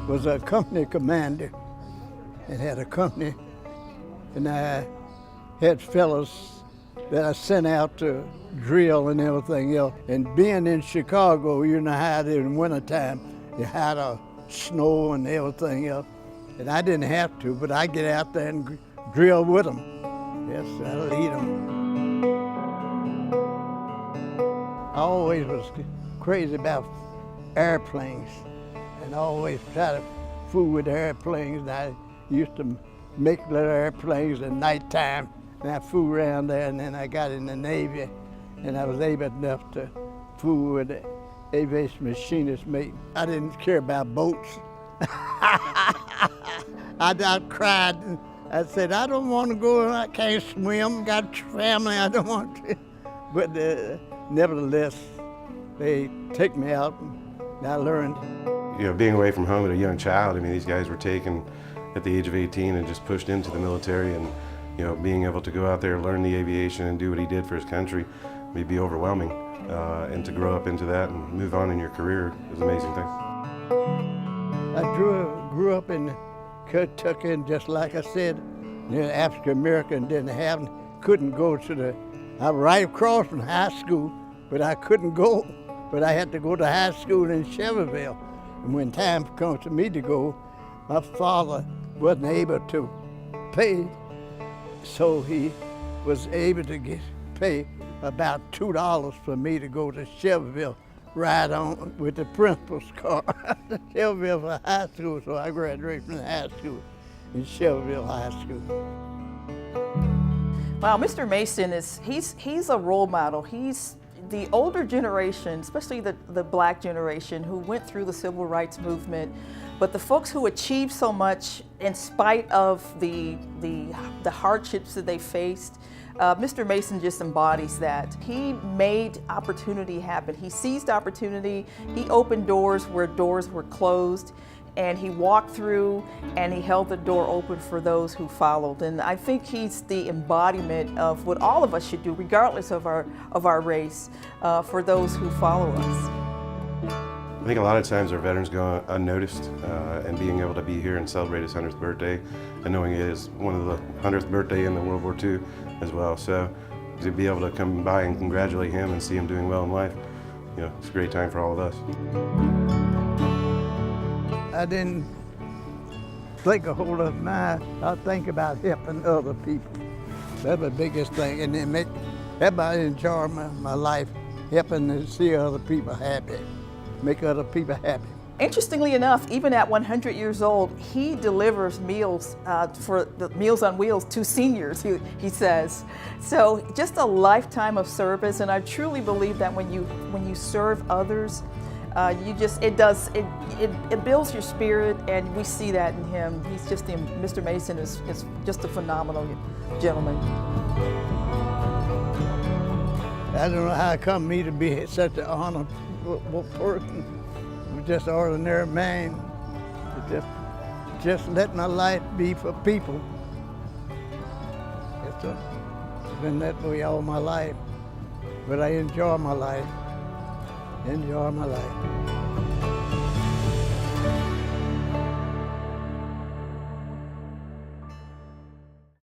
was a company commander and had a company, and I had fellows that I sent out to drill and everything else. And being in Chicago, you know how it is in wintertime, you had snow and everything else. And I didn't have to, but I get out there and drill with them. Yes, I lead them. I always was crazy about airplanes, and I always tried to fool with airplanes. And I used to make little airplanes at nighttime, and I fool around there, and then I got in the Navy, and I was able enough to fool with the aviation machinist mate. I didn't care about boats. I cried. I said, I don't want to go, I can't swim, got family, I don't want to. But nevertheless, they take me out, and I learned. You know, being away from home at a young child, I mean, these guys were taken at the age of 18 and just pushed into the military, and you know, being able to go out there, learn the aviation, and do what he did for his country, may be overwhelming. And to grow up into that and move on in your career is an amazing thing. I grew up in Kentucky, and just like I said, you know, African American couldn't go to I was right across from high school, but I couldn't go. But I had to go to high school in Shelbyville. And when time comes to me to go, my father wasn't able to pay, so he was able to pay about $2 for me to go to Shelbyville, ride on with the principal's car to Shelbyville for high school. So I graduated from high school in Shelbyville High School. Wow, Mr. Mason he's a role model. He's the older generation, especially the black generation, who went through the civil rights movement, but the folks who achieved so much in spite of the hardships that they faced. Mr. Mason just embodies that. He made opportunity happen. He seized opportunity. He opened doors where doors were closed, and he walked through and he held the door open for those who followed. And I think he's the embodiment of what all of us should do, regardless of our race, for those who follow us. I think a lot of times our veterans go unnoticed, and being able to be here and celebrate his 100th birthday, and knowing it is one of the 100th birthday in the World War II as well. So to be able to come by and congratulate him and see him doing well in life, you know, it's a great time for all of us. I didn't think a whole lot of mine. I think about helping other people. That's the biggest thing, and it make everybody enjoy my life, helping to see other people happy, make other people happy. Interestingly enough, even at 100 years old, he delivers meals for the Meals on Wheels to seniors, he says. So just a lifetime of service, and I truly believe that when you serve others, it builds your spirit, and we see that in him. He's just Mr. Mason is just a phenomenal gentleman. I don't know how it come me to be such an honorable person. I'm just an ordinary man. Just let my life be for people. It's been that way all my life, but I enjoy my life. Enjoy my life.